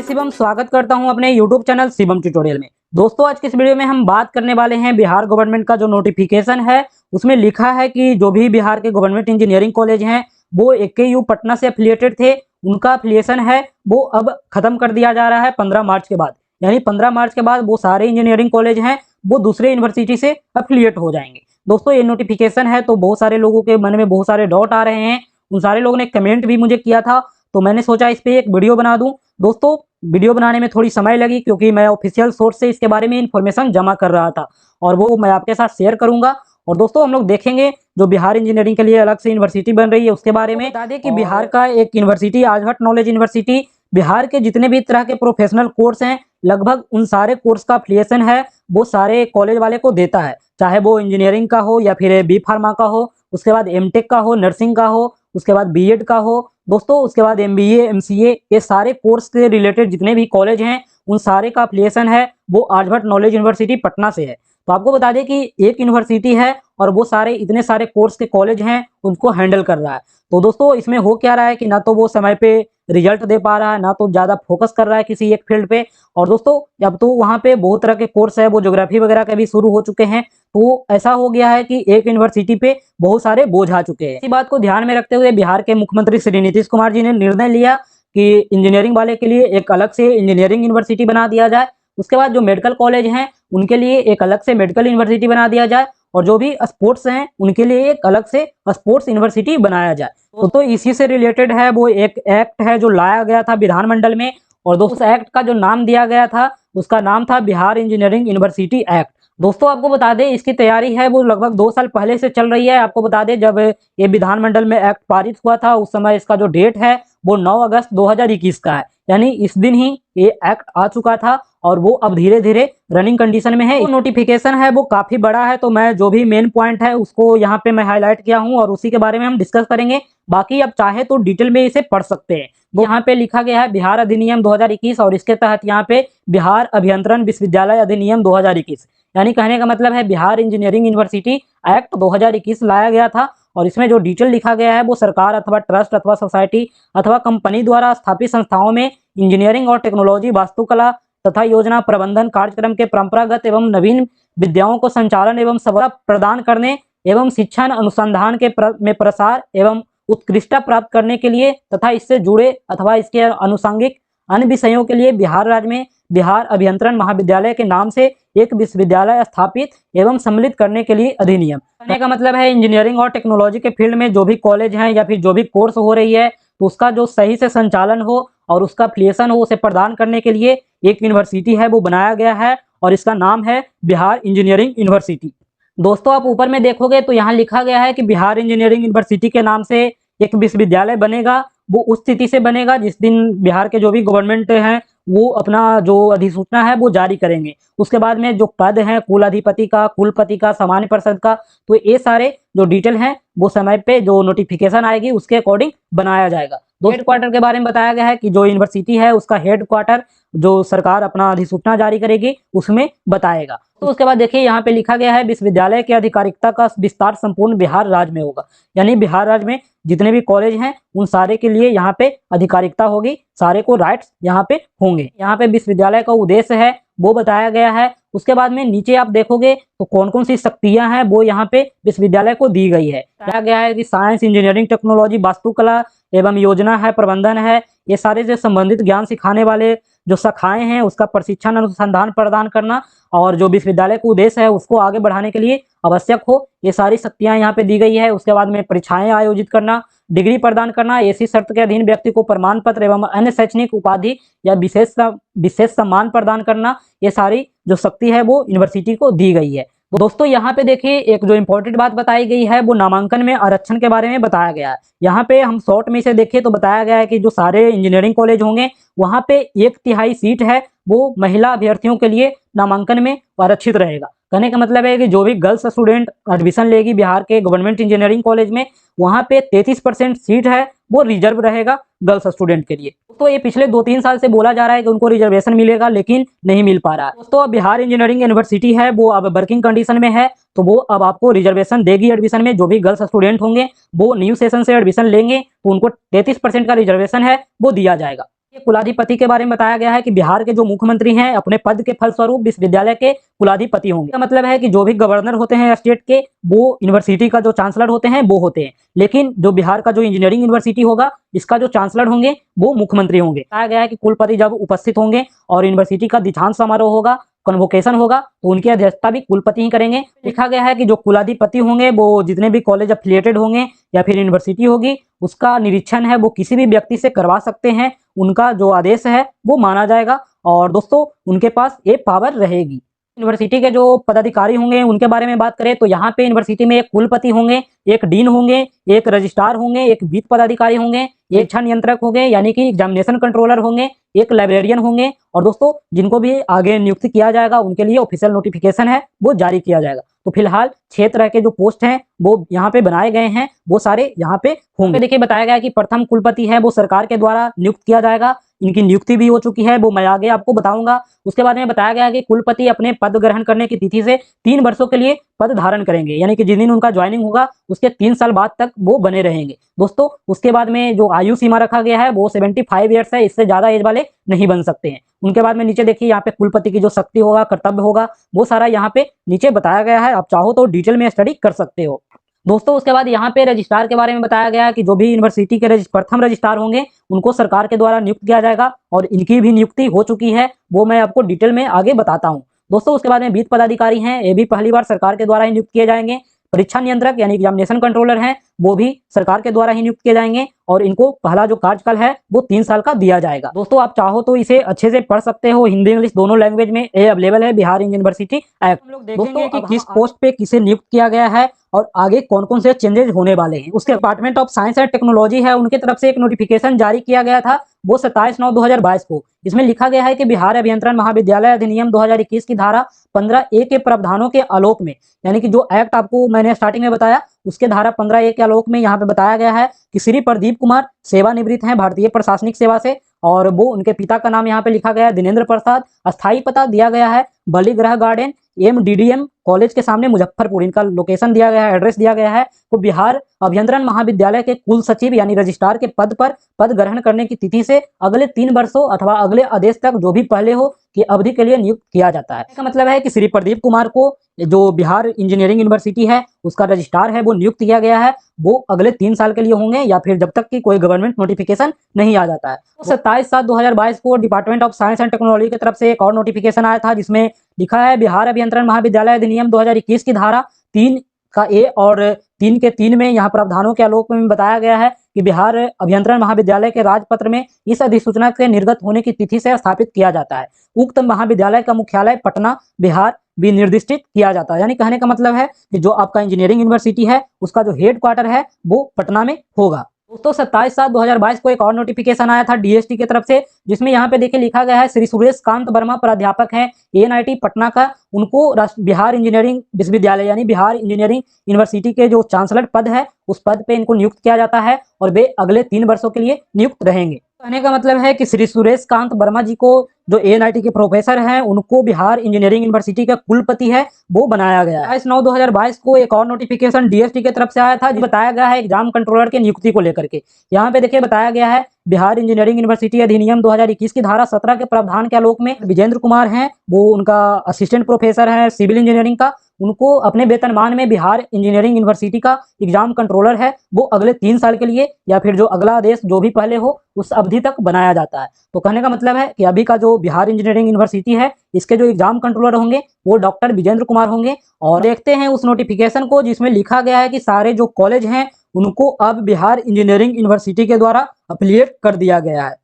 शिवम स्वागत करता हूं अपने YouTube चैनल शिवम ट्यूटोरियल में। दोस्तों आज की इस वीडियो में हम बात करने वाले हैं बिहार गवर्नमेंट का जो नोटिफिकेशन है उसमें लिखा है कि जो भी बिहार के गवर्नमेंट इंजीनियरिंग कॉलेज हैं वो AKU पटना से एफिलिएटेड थे, उनका एफिलिएशन है वो अब खत्म कर दिया जा रहा है 15 मार्च के बाद। यानी 15 मार्च के बाद वो सारे इंजीनियरिंग कॉलेज हैं वो दूसरे यूनिवर्सिटी से एफिलिएट हो जाएंगे। दोस्तों ये नोटिफिकेशन है तो बहुत सारे लोगों के मन में बहुत सारे डाउट आ रहे हैं, उन सारे लोगों ने कमेंट भी मुझे किया था तो मैंने सोचा इस पर एक वीडियो बना दूं। दोस्तों वीडियो बनाने में थोड़ी समय लगी क्योंकि मैं ऑफिशियल सोर्स से इसके बारे में इंफॉर्मेशन जमा कर रहा था और वो मैं आपके साथ शेयर करूंगा। और दोस्तों हम लोग देखेंगे जो बिहार इंजीनियरिंग के लिए अलग से यूनिवर्सिटी बन रही है उसके बारे में। बता दें कि बिहार का एक यूनिवर्सिटी आजभट्ट नॉलेज यूनिवर्सिटी बिहार के जितने भी तरह के प्रोफेशनल कोर्स हैं लगभग उन सारे कोर्स का एफिलिएशन है वो सारे कॉलेज वाले को देता है, चाहे वो इंजीनियरिंग का हो या फिर बी फार्मा का हो, उसके बाद एमटेक का हो, नर्सिंग का हो, उसके बाद बीएड का हो दोस्तों, उसके बाद एमबीए एमसीए, ये सारे कोर्स से रिलेटेड जितने भी कॉलेज हैं उन सारे का एफिलिएशन है वो आजभट्ट नॉलेज यूनिवर्सिटी पटना से है। तो आपको बता दें कि एक यूनिवर्सिटी है और वो सारे इतने सारे कोर्स के कॉलेज हैं उनको हैंडल कर रहा है। तो दोस्तों इसमें हो क्या रहा है कि ना तो वो समय पे रिजल्ट दे पा रहा है, ना तो ज़्यादा फोकस कर रहा है किसी एक फील्ड पे। और दोस्तों अब तो वहाँ पे बहुत तरह के कोर्स है वो ज्योग्राफी वगैरह के भी शुरू हो चुके हैं, तो ऐसा हो गया है कि एक यूनिवर्सिटी पे बहुत सारे बोझ आ चुके हैं। इसी बात को ध्यान में रखते हुए बिहार के मुख्यमंत्री श्री नीतीश कुमार जी ने निर्णय लिया कि इंजीनियरिंग वाले के लिए एक अलग से इंजीनियरिंग यूनिवर्सिटी बना दिया जाए, उसके बाद जो मेडिकल कॉलेज हैं उनके लिए एक अलग से मेडिकल यूनिवर्सिटी बना दिया जाए और जो भी स्पोर्ट्स हैं उनके लिए एक अलग से स्पोर्ट्स यूनिवर्सिटी बनाया जाए। तो इसी से रिलेटेड है वो एक एक्ट है जो लाया गया था विधानमंडल में और दोस्तों एक्ट का जो नाम दिया गया था उसका नाम था बिहार इंजीनियरिंग यूनिवर्सिटी एक्ट। दोस्तों आपको बता दें इसकी तैयारी है वो लगभग 2 साल पहले से चल रही है। आपको बता दें जब ये विधानमंडल में एक्ट पारित हुआ था उस समय इसका जो डेट है वो 9 अगस्त 2021 का है, यानी इस दिन ही ये एक्ट आ चुका था और वो अब धीरे धीरे रनिंग कंडीशन में है। नोटिफिकेशन है वो काफी बड़ा है तो मैं जो भी मेन पॉइंट है उसको यहाँ पे मैं हाईलाइट किया हूँ और उसी के बारे में हम डिस्कस करेंगे। बाकी अब चाहे तो डिटेल में इसे पढ़ सकते हैं। वो यहाँ पे लिखा गया है बिहार अधिनियम 2021 और इसके तहत यहाँ पे बिहार अभियंत्रण विश्वविद्यालय अधिनियम 2021, यानी कहने का मतलब है बिहार इंजीनियरिंग यूनिवर्सिटी एक्ट 2021 लाया गया था। और इसमें जो डिटेल लिखा गया है वो सरकार अथवा ट्रस्ट अथवा सोसाइटी अथवा कंपनी द्वारा स्थापित संस्थाओं में इंजीनियरिंग और टेक्नोलॉजी, वास्तुकला तथा योजना प्रबंधन कार्यक्रम के परंपरागत एवं नवीन विद्याओं को संचालन एवं सफलता प्रदान करने एवं शिक्षण अनुसंधान के में प्रसार एवं उत्कृष्टता प्राप्त करने के लिए तथा इससे जुड़े अथवा इसके अनुषंगिक अन्य विषयों के लिए बिहार राज्य में बिहार अभियंत्रण महाविद्यालय के नाम से एक विश्वविद्यालय स्थापित एवं सम्मिलित करने के लिए अधिनियम। कहने का मतलब है इंजीनियरिंग और टेक्नोलॉजी के फील्ड में जो भी कॉलेज हैं या फिर जो भी कोर्स हो रही है तो उसका जो सही से संचालन हो और उसका एफिलिएशन हो उसे प्रदान करने के लिए एक यूनिवर्सिटी है वो बनाया गया है और इसका नाम है बिहार इंजीनियरिंग यूनिवर्सिटी। दोस्तों आप ऊपर में देखोगे तो यहाँ लिखा गया है कि बिहार इंजीनियरिंग यूनिवर्सिटी के नाम से एक विश्वविद्यालय बनेगा, वो उस स्थिति से बनेगा जिस दिन बिहार के जो भी गवर्नमेंट हैं वो अपना जो अधिसूचना है वो जारी करेंगे। उसके बाद में जो पद हैं कुलाधिपति का, कुलपति का, सामान्य परिषद का, तो ये सारे जो डिटेल हैं वो समय पे जो नोटिफिकेशन आएगी उसके अकॉर्डिंग बनाया जाएगा। हेड क्वार्टर के बारे में बताया गया है कि जो यूनिवर्सिटी है उसका हेड क्वार्टर जो सरकार अपना अधिसूचना जारी करेगी उसमें बताएगा। तो उसके बाद देखिए यहाँ पे लिखा गया है विश्वविद्यालय की आधिकारिकता का विस्तार संपूर्ण बिहार राज्य में होगा, यानी बिहार राज्य में जितने भी कॉलेज हैं उन सारे के लिए यहाँ पे आधिकारिकता होगी, सारे को राइट्स यहाँ पे होंगे। यहाँ पे विश्वविद्यालय का उद्देश्य है वो बताया गया है। उसके बाद में नीचे आप देखोगे तो कौन कौन सी शक्तियां हैं वो यहाँ पे विश्वविद्यालय को दी गई है। बताया गया है कि साइंस, इंजीनियरिंग, टेक्नोलॉजी, वास्तुकला एवं योजना है, प्रबंधन है, ये सारे जो संबंधित ज्ञान सिखाने वाले जो शाखाएं हैं उसका प्रशिक्षण अनुसंधान प्रदान करना और जो विश्वविद्यालय का उद्देश्य है उसको आगे बढ़ाने के लिए आवश्यक हो ये सारी शक्तियां यहाँ पे दी गई है। उसके बाद में परीक्षाएं आयोजित करना, डिग्री प्रदान करना, ऐसी शर्त के अधीन व्यक्ति को प्रमाण पत्र एवं अन्य शैक्षणिक उपाधि या विशेष सम्मान प्रदान करना, ये सारी जो शक्ति है वो यूनिवर्सिटी को दी गई है। तो दोस्तों यहाँ पे देखिए एक जो इम्पोर्टेंट बात बताई गई है वो नामांकन में आरक्षण के बारे में बताया गया है। यहाँ पे हम शॉर्ट में इसे देखें तो बताया गया है कि जो सारे इंजीनियरिंग कॉलेज होंगे वहाँ पे 1/3 सीट है वो महिला अभ्यर्थियों के लिए नामांकन में आरक्षित रहेगा। कहने का मतलब है कि जो भी गर्ल्स स्टूडेंट एडमिशन लेगी बिहार के गवर्नमेंट इंजीनियरिंग कॉलेज में वहाँ पे 33% सीट है वो रिजर्व रहेगा गर्ल्स स्टूडेंट के लिए। तो ये पिछले 2-3 साल से बोला जा रहा है कि उनको रिजर्वेशन मिलेगा लेकिन नहीं मिल पा रहा है। दोस्तों अब बिहार इंजीनियरिंग यूनिवर्सिटी है वो अब वर्किंग कंडीशन में है तो वो अब आपको रिजर्वेशन देगी एडमिशन में। जो भी गर्ल्स स्टूडेंट होंगे वो न्यू सेशन से एडमिशन लेंगे तो उनको 33% का रिजर्वेशन है वो दिया जाएगा। कुलाधिपति के बारे में बताया गया है कि बिहार के जो मुख्यमंत्री हैं अपने पद के फलस्वरूप विश्वविद्यालय के कुलाधिपति होंगे। इसका मतलब है कि जो भी गवर्नर होते हैं स्टेट के, वो यूनिवर्सिटी का जो चांसलर होते हैं वो होते हैं, लेकिन जो बिहार का जो इंजीनियरिंग यूनिवर्सिटी होगा इसका जो चांसलर होंगे वो मुख्यमंत्री होंगे। बताया गया है कि कुलपति जब उपस्थित होंगे और यूनिवर्सिटी का दीक्षांत समारोह होगा, कन्वोकेशन होगा, तो उनकी अध्यक्षता भी कुलपति ही करेंगे। लिखा गया है कि जो कुलाधिपति होंगे वो जितने भी कॉलेज अफिलिएटेड होंगे या फिर यूनिवर्सिटी होगी उसका निरीक्षण है वो किसी भी व्यक्ति से करवा सकते हैं। उनका जो आदेश है वो माना जाएगा और दोस्तों उनके पास ये पावर रहेगी। यूनिवर्सिटी के जो पदाधिकारी होंगे उनके बारे में बात करें तो यहाँ पे यूनिवर्सिटी में एक कुलपति होंगे, एक डीन होंगे, एक रजिस्ट्रार होंगे, एक वित्त पदाधिकारी होंगे, एक परीक्षा नियंत्रक होंगे यानी कि एग्जामिनेशन कंट्रोलर होंगे, एक लाइब्रेरियन होंगे और दोस्तों जिनको भी आगे नियुक्त किया जाएगा उनके लिए ऑफिशियल नोटिफिकेशन है वो जारी किया जाएगा। तो फिलहाल 6 तरह के जो पोस्ट हैं वो यहाँ पे बनाए गए हैं, वो सारे यहाँ पे होंगे। देखिए बताया गया है कि प्रथम कुलपति है वो सरकार के द्वारा नियुक्त किया जाएगा, इनकी नियुक्ति भी हो चुकी है, वो मैं आगे आपको बताऊंगा। उसके बारे में बताया गया है कि कुलपति अपने पद ग्रहण करने की तिथि से 3 वर्षों के लिए पद धारण करेंगे, यानी कि जिस दिन उनका ज्वाइनिंग होगा उसके 3 साल बाद तक वो बने रहेंगे। दोस्तों उसके बाद में जो आयु सीमा रखा गया है वो 75 ईयर्स है, इससे ज्यादा एज वाले नहीं बन सकते हैं। उनके बाद में नीचे देखिए यहाँ पे कुलपति की जो शक्ति होगा, कर्तव्य होगा, वो सारा यहाँ पे नीचे बताया गया है, आप चाहो तो डिटेल में स्टडी कर सकते हो। दोस्तों उसके बाद यहाँ पे रजिस्ट्रार के बारे में बताया गया है कि जो भी यूनिवर्सिटी के प्रथम रजिस्ट्रार होंगे उनको सरकार के द्वारा नियुक्त किया जाएगा और इनकी भी नियुक्ति हो चुकी है, वो मैं आपको डिटेल में आगे बताता हूँ। दोस्तों उसके बाद में वित्त पदाधिकारी हैं, ये भी पहली बार सरकार के द्वारा ही नियुक्त किए जाएंगे। परीक्षा नियंत्रक यानी एग्जामिनेशन कंट्रोलर हैं, वो भी सरकार के द्वारा ही नियुक्त किए जाएंगे और इनको पहला जो कार्यकाल है वो 3 साल का दिया जाएगा। दोस्तों आप चाहो तो इसे अच्छे से पढ़ सकते हो, हिंदी इंग्लिश दोनों लैंग्वेज में ये अवेलेबल है बिहार यूनिवर्सिटी एक्ट। हम लोग देखेंगे कि किस पोस्ट पे किसे नियुक्त किया गया है और आगे कौन कौन से चेंजेस होने वाले हैं। उसके department of science and technology है, उनकी तरफ से एक नोटिफिकेशन जारी किया गया था, वो 27/9/2022 को। इसमें लिखा गया है कि बिहार अभियंत्रण महाविद्यालय अधिनियम 2021 की धारा 15A के प्रावधानों के आलोक में, यानी कि जो एक्ट आपको मैंने स्टार्टिंग में बताया उसके धारा 15A के आलोक में यहाँ पे बताया गया है कि श्री प्रदीप कुमार सेवानिवृत्त हैं भारतीय प्रशासनिक सेवा से, और वो उनके पिता का नाम यहाँ पे लिखा गया है दिनेंद्र प्रसाद। अस्थायी पता दिया गया है बलिग्रह गार्डन MDDM कॉलेज के सामने मुजफ्फरपुर, इनका लोकेशन दिया गया है, एड्रेस दिया गया है। तो बिहार अभियंत्रण महाविद्यालय के कुल सचिव यानी रजिस्ट्रार के पद पर पद ग्रहण करने की तिथि से अगले 3 वर्षों अथवा अगले आदेश तक जो भी पहले हो की अवधि के लिए नियुक्त किया जाता है। इसका मतलब है कि श्री प्रदीप कुमार को जो बिहार इंजीनियरिंग यूनिवर्सिटी है उसका रजिस्ट्रार है वो नियुक्त किया गया है, वो अगले 3 साल के लिए होंगे या फिर जब तक कि कोई गवर्नमेंट नोटिफिकेशन नहीं आ जाता है। तो 27/7/2022 को department of science and technology की तरफ से एक और नोटिफिकेशन आया था जिसमें लिखा है बिहार अभियंत्रण महाविद्यालय अधिनियम 2021 की धारा 3 का ए और 3 के 3 में यहाँ प्रावधानों के आलोक में बताया गया है कि बिहार अभियंत्रण महाविद्यालय के राजपत्र में इस अधिसूचना के निर्गत होने की तिथि से स्थापित किया जाता है। उक्त महाविद्यालय का मुख्यालय पटना बिहार भी निर्दिष्टित किया जाता है। यानी कहने का मतलब है कि जो आपका इंजीनियरिंग यूनिवर्सिटी है उसका जो हेड क्वार्टर है वो पटना में होगा। दोस्तों 27/7/2022 को एक और नोटिफिकेशन आया था DST की तरफ से, जिसमें यहाँ पे देखिए लिखा गया है श्री सुरेश कांत वर्मा प्राध्यापक हैं ANIT पटना का, उनको बिहार इंजीनियरिंग विश्वविद्यालय यानी बिहार इंजीनियरिंग यूनिवर्सिटी के जो चांसलर पद है उस पद पे इनको नियुक्त किया जाता है और वे अगले 3 वर्षों के लिए नियुक्त रहेंगे। कहने का मतलब है कि श्री सुरेश कांत वर्मा जी को जो ANIT के प्रोफेसर हैं उनको बिहार इंजीनियरिंग यूनिवर्सिटी का कुलपति है वो बनाया गया है। 27/9/2022 को एक और नोटिफिकेशन DST की तरफ से आया था, बताया गया है एग्जाम कंट्रोलर की नियुक्ति को लेकर के। यहाँ पे देखिए बताया गया है बिहार इंजीनियरिंग यूनिवर्सिटी अधिनियम 2021 की धारा 17 के प्रावधान के आलोक में विजेंद्र कुमार हैं, वो उनका असिस्टेंट प्रोफेसर है सिविल इंजीनियरिंग का, उनको अपने वेतनमान में बिहार इंजीनियरिंग यूनिवर्सिटी का एग्जाम कंट्रोलर है वो अगले 3 साल के लिए या फिर जो अगला आदेश जो भी पहले हो उस अवधि तक बनाया जाता है। तो कहने का मतलब है कि अभी का जो बिहार इंजीनियरिंग यूनिवर्सिटी है इसके जो एग्जाम कंट्रोलर होंगे वो डॉक्टर विजेंद्र कुमार होंगे। और देखते हैं उस नोटिफिकेशन को जिसमें लिखा गया है कि सारे जो कॉलेज हैं उनको अब बिहार इंजीनियरिंग यूनिवर्सिटी के द्वारा अफिलिएट कर दिया गया है।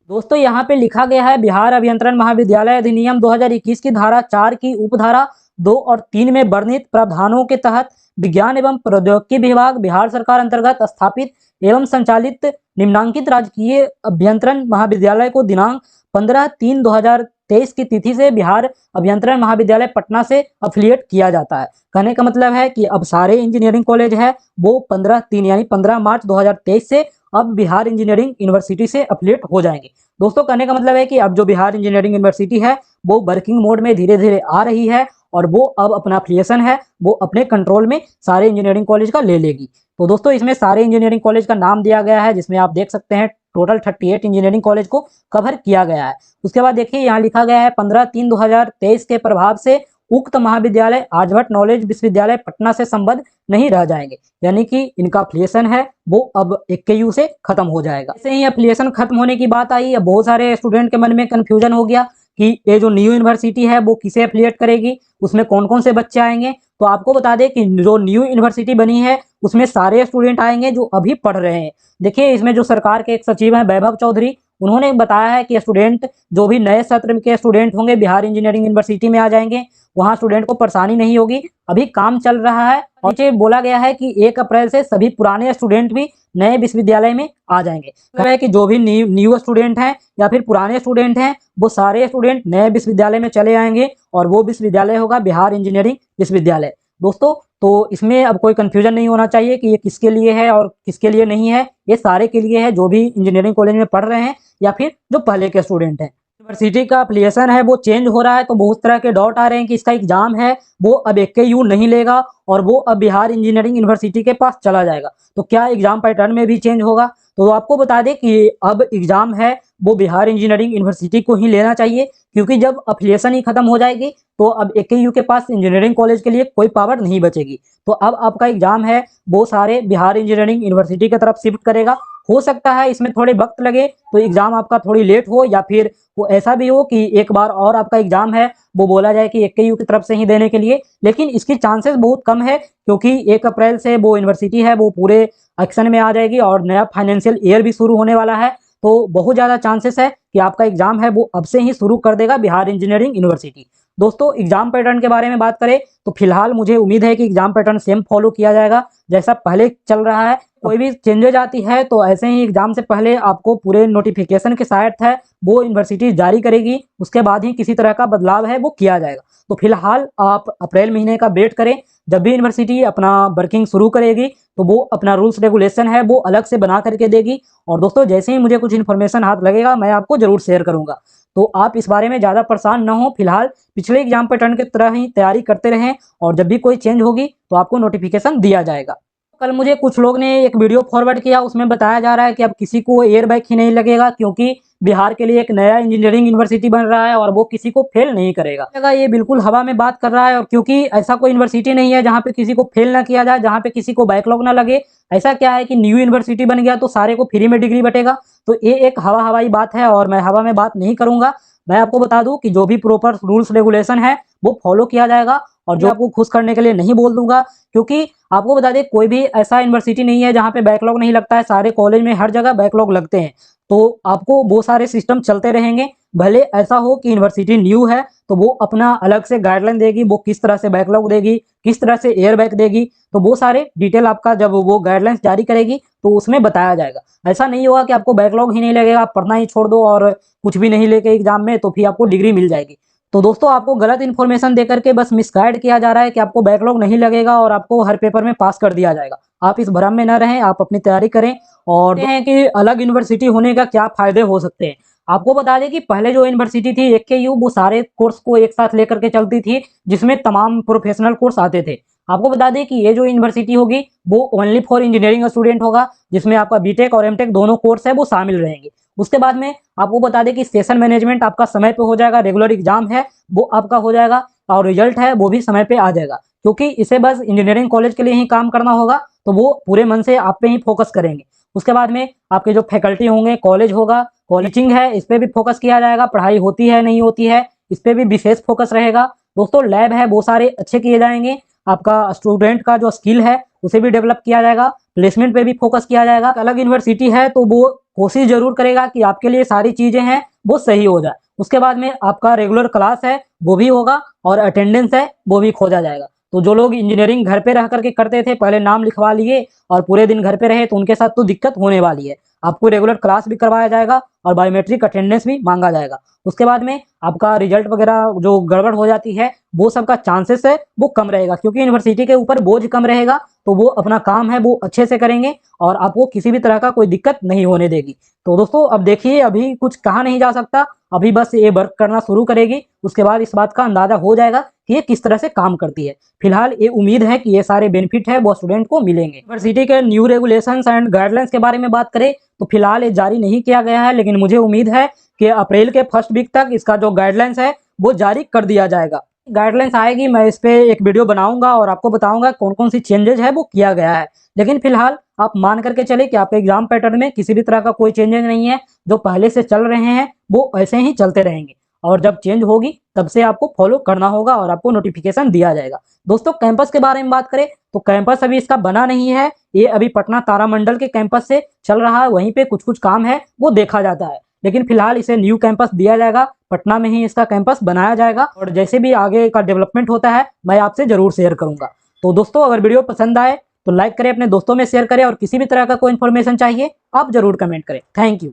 दोस्तों यहाँ पे लिखा गया है बिहार अभियंत्रण महाविद्यालय अधिनियम 2021 की धारा 4 की उपधारा 2 और 3 में वर्णित प्रावधानों के तहत विज्ञान एवं प्रौद्योगिकी विभाग बिहार सरकार अंतर्गत स्थापित एवं संचालित निम्नांकित राजकीय अभियंत्रण महाविद्यालय को दिनांक 15/3/2023 की तिथि से बिहार अभियंत्रण महाविद्यालय पटना से अफिलिएट किया जाता है। कहने का मतलब है कि अब सारे इंजीनियरिंग कॉलेज है वो 15/3 यानी 15 मार्च 2023 से अब बिहार इंजीनियरिंग यूनिवर्सिटी से अफिलिएट हो जाएंगे। दोस्तों कहने का मतलब है कि अब जो बिहार इंजीनियरिंग यूनिवर्सिटी है वो वर्किंग मोड में धीरे धीरे आ रही है और वो अब अपना अफिलिएशन है वो अपने कंट्रोल में सारे इंजीनियरिंग कॉलेज का ले लेगी। तो दोस्तों इसमें सारे इंजीनियरिंग कॉलेज का नाम दिया गया है जिसमें आप देख सकते हैं टोटल 38 इंजीनियरिंग कॉलेज को कवर किया गया है। उसके बाद देखिए यहाँ लिखा गया है 15/3/2023 के प्रभाव से उक्त महाविद्यालय आर्यभट्ट नॉलेज विश्वविद्यालय पटना से संबद्ध नहीं रह जाएंगे, यानी कि इनका अफिलिएशन है वो अब AKU से खत्म हो जाएगा। ऐसे ही अफिलिएशन खत्म होने की बात आई, अब बहुत सारे स्टूडेंट के मन में कंफ्यूजन हो गया कि ये जो न्यू यूनिवर्सिटी है वो किसे एफिलिएट करेगी, उसमें कौन कौन से बच्चे आएंगे। तो आपको बता दें कि जो न्यू यूनिवर्सिटी बनी है उसमें सारे स्टूडेंट आएंगे जो अभी पढ़ रहे हैं। देखिए इसमें जो सरकार के एक सचिव हैं वैभव चौधरी, उन्होंने बताया है कि स्टूडेंट जो भी नए सत्र के स्टूडेंट होंगे बिहार इंजीनियरिंग यूनिवर्सिटी में आ जाएंगे, वहाँ स्टूडेंट को परेशानी नहीं होगी। अभी काम चल रहा है और नीचे बोला गया है कि 1 अप्रैल से सभी पुराने स्टूडेंट भी नए विश्वविद्यालय में आ जाएंगे। मतलब है कि जो भी न्यू स्टूडेंट हैं या फिर पुराने स्टूडेंट हैं वो सारे स्टूडेंट नए विश्वविद्यालय में चले आएंगे और वो विश्वविद्यालय होगा बिहार इंजीनियरिंग विश्वविद्यालय। दोस्तों तो इसमें अब कोई कंफ्यूजन नहीं होना चाहिए कि ये किसके लिए है और किसके लिए नहीं है, ये सारे के लिए है जो भी इंजीनियरिंग कॉलेज में पढ़ रहे हैं या फिर जो पहले के स्टूडेंट हैं। यूनिवर्सिटी का एफिलिएशन है वो चेंज हो रहा है तो बहुत तरह के डाउट आ रहे हैं कि इसका एग्जाम है वो अब AKU नहीं लेगा और वो अब बिहार इंजीनियरिंग यूनिवर्सिटी के पास चला जाएगा। तो क्या एग्जाम पैटर्न में भी चेंज होगा? तो आपको बता दें कि अब एग्जाम है वो बिहार इंजीनियरिंग यूनिवर्सिटी को ही लेना चाहिए, क्योंकि जब अफिलिएशन ही खत्म हो जाएगी तो अब AKU के पास इंजीनियरिंग कॉलेज के लिए कोई पावर नहीं बचेगी। तो अब आपका एग्जाम है वो सारे बिहार इंजीनियरिंग यूनिवर्सिटी की तरफ शिफ्ट करेगा। हो सकता है इसमें थोड़े वक्त लगे तो एग्जाम आपका थोड़ी लेट हो, या फिर वो ऐसा भी हो कि एक बार और आपका एग्जाम है वो बोला जाए कि AKU की तरफ से ही देने के लिए, लेकिन इसकी चांसेस बहुत कम है क्योंकि 1 अप्रैल से वो यूनिवर्सिटी है वो पूरे एक्शन में आ जाएगी और नया फाइनेंशियल ईयर भी शुरू होने वाला है। तो बहुत ज़्यादा चांसेस है कि आपका एग्जाम है वो अब से ही शुरू कर देगा बिहार इंजीनियरिंग यूनिवर्सिटी। दोस्तों एग्जाम पैटर्न के बारे में बात करें तो फिलहाल मुझे उम्मीद है कि एग्जाम पैटर्न सेम फॉलो किया जाएगा जैसा पहले चल रहा है। कोई भी चेंजेज आती है तो ऐसे ही एग्जाम से पहले आपको पूरे नोटिफिकेशन के साथ है वो यूनिवर्सिटी जारी करेगी, उसके बाद ही किसी तरह का बदलाव है वो किया जाएगा। तो फिलहाल आप अप्रैल महीने का वेट करें, जब भी यूनिवर्सिटी अपना वर्किंग शुरू करेगी तो वो अपना रूल्स रेगुलेशन है वो अलग से बना करके देगी। और दोस्तों जैसे ही मुझे कुछ इन्फॉर्मेशन हाथ लगेगा मैं आपको जरूर शेयर करूंगा, तो आप इस बारे में ज़्यादा परेशान ना हो। फिलहाल पिछले एग्जाम पैटर्न की तरह ही तैयारी करते रहें और जब भी कोई चेंज होगी तो आपको नोटिफिकेशन दिया जाएगा। कल मुझे कुछ लोग ने एक वीडियो फॉरवर्ड किया, उसमें बताया जा रहा है कि अब किसी को एयर बैग ही नहीं लगेगा क्योंकि बिहार के लिए एक नया इंजीनियरिंग यूनिवर्सिटी बन रहा है और वो किसी को फेल नहीं करेगा। ये बिल्कुल हवा में बात कर रहा है, और क्योंकि ऐसा कोई यूनिवर्सिटी नहीं है जहाँ पे किसी को फेल ना किया जाए, जहाँ पे किसी को बैकलॉग ना लगे। ऐसा क्या है कि न्यू यूनिवर्सिटी बन गया तो सारे को फ्री में डिग्री बटेगा, तो ये एक हवाई बात है और मैं हवा में बात नहीं करूंगा। मैं आपको बता दूं कि जो भी प्रॉपर रूल्स रेगुलेशन है वो फॉलो किया जाएगा और जो आपको खुश करने के लिए नहीं बोल दूंगा, क्योंकि आपको बता दें कोई भी ऐसा यूनिवर्सिटी नहीं है जहाँ पे बैकलॉग नहीं लगता है। सारे कॉलेज में हर जगह बैकलॉग लगते हैं, तो आपको वो सारे सिस्टम चलते रहेंगे। भले ऐसा हो कि यूनिवर्सिटी न्यू है तो वो अपना अलग से गाइडलाइन देगी, वो किस तरह से बैकलॉग देगी, किस तरह से एयर बैग देगी, तो वो सारे डिटेल आपका जब वो गाइडलाइंस जारी करेगी तो उसमें बताया जाएगा। ऐसा नहीं होगा कि आपको बैकलॉग ही नहीं लगेगा, आप पढ़ना ही छोड़ दो और कुछ भी नहीं लेके एग्जाम में तो फिर आपको डिग्री मिल जाएगी। तो दोस्तों आपको गलत इन्फॉर्मेशन देकर के बस मिसगाइड किया जा रहा है कि आपको बैकलॉग नहीं लगेगा और आपको हर पेपर में पास कर दिया जाएगा। आप इस भ्रम में न रहें, आप अपनी तैयारी करें और देखें कि अलग यूनिवर्सिटी होने का क्या फायदे हो सकते हैं। आपको बता दें कि पहले जो यूनिवर्सिटी थी AKU वो सारे कोर्स को एक साथ लेकर के चलती थी जिसमें तमाम प्रोफेशनल कोर्स आते थे। आपको बता दें कि ये जो यूनिवर्सिटी होगी वो ओनली फॉर इंजीनियरिंग स्टूडेंट होगा, जिसमें आपका बीटेक और एमटेक दोनों कोर्स है वो शामिल रहेंगे। उसके बाद में आपको बता दें कि सेशन मैनेजमेंट आपका समय पे हो जाएगा, रेगुलर एग्जाम है वो आपका हो जाएगा और रिजल्ट है वो भी समय पे आ जाएगा, क्योंकि इसे बस इंजीनियरिंग कॉलेज के लिए ही काम करना होगा तो वो पूरे मन से आप पे ही फोकस करेंगे। उसके बाद में आपके जो फैकल्टी होंगे, कॉलेज होगा, कॉलेजिंग है इस पर भी फोकस किया जाएगा, पढ़ाई होती है नहीं होती है इस पर भी विशेष फोकस रहेगा। दोस्तों लैब है वो सारे अच्छे किए जाएंगे, आपका स्टूडेंट का जो स्किल है उसे भी डेवलप किया जाएगा, प्लेसमेंट पे भी फोकस किया जाएगा। अलग यूनिवर्सिटी है तो वो कोशिश जरूर करेगा कि आपके लिए सारी चीजें हैं वो सही हो जाए। उसके बाद में आपका रेगुलर क्लास है वो भी होगा और अटेंडेंस है वो भी खोजा जाएगा। तो जो लोग इंजीनियरिंग घर पे रह करके करते थे, पहले नाम लिखवा लिए और पूरे दिन घर पे रहे, तो उनके साथ तो दिक्कत होने वाली है। आपको रेगुलर क्लास भी करवाया जाएगा और बायोमेट्रिक अटेंडेंस भी मांगा जाएगा। उसके बाद में आपका रिजल्ट वगैरह जो गड़बड़ हो जाती है वो सबका चांसेस है वो कम रहेगा, क्योंकि यूनिवर्सिटी के ऊपर बोझ कम रहेगा तो वो अपना काम है वो अच्छे से करेंगे और आपको किसी भी तरह का कोई दिक्कत नहीं होने देगी। तो दोस्तों अब देखिए अभी कुछ कहा नहीं जा सकता, अभी बस ये वर्क करना शुरू करेगी, उसके बाद इस बात का अंदाजा हो जाएगा कि ये किस तरह से काम करती है। फिलहाल ये उम्मीद है कि ये सारे बेनिफिट है वो स्टूडेंट को मिलेंगे। यूनिवर्सिटी के न्यू रेगुलेशंस एंड गाइडलाइंस के बारे में बात करें तो फिलहाल ये जारी नहीं किया गया है, लेकिन मुझे उम्मीद है कि अप्रैल के फर्स्ट वीक तक इसका जो गाइडलाइंस है वो जारी कर दिया जाएगा। गाइडलाइंस आएगी, मैं इस पे एक वीडियो बनाऊंगा और आपको बताऊंगा कौन कौन सी चेंजेस है वो किया गया है। लेकिन फिलहाल आप मान करके चले कि आपके एग्जाम पैटर्न में किसी भी तरह का कोई चेंजेस नहीं है, जो पहले से चल रहे हैं वो ऐसे ही चलते रहेंगे, और जब चेंज होगी तब से आपको फॉलो करना होगा और आपको नोटिफिकेशन दिया जाएगा। दोस्तों कैंपस के बारे में बात करें तो कैंपस अभी इसका बना नहीं है, ये अभी पटना तारामंडल के कैंपस से चल रहा है, वहीं पे कुछ कुछ काम है वो देखा जाता है। लेकिन फिलहाल इसे न्यू कैंपस दिया जाएगा, पटना में ही इसका कैंपस बनाया जाएगा, और जैसे भी आगे का डेवलपमेंट होता है मैं आपसे जरूर शेयर करूंगा। तो दोस्तों अगर वीडियो पसंद आए तो लाइक करें, अपने दोस्तों में शेयर करें, और किसी भी तरह का कोई इन्फॉर्मेशन चाहिए आप जरूर कमेंट करें। Thank you.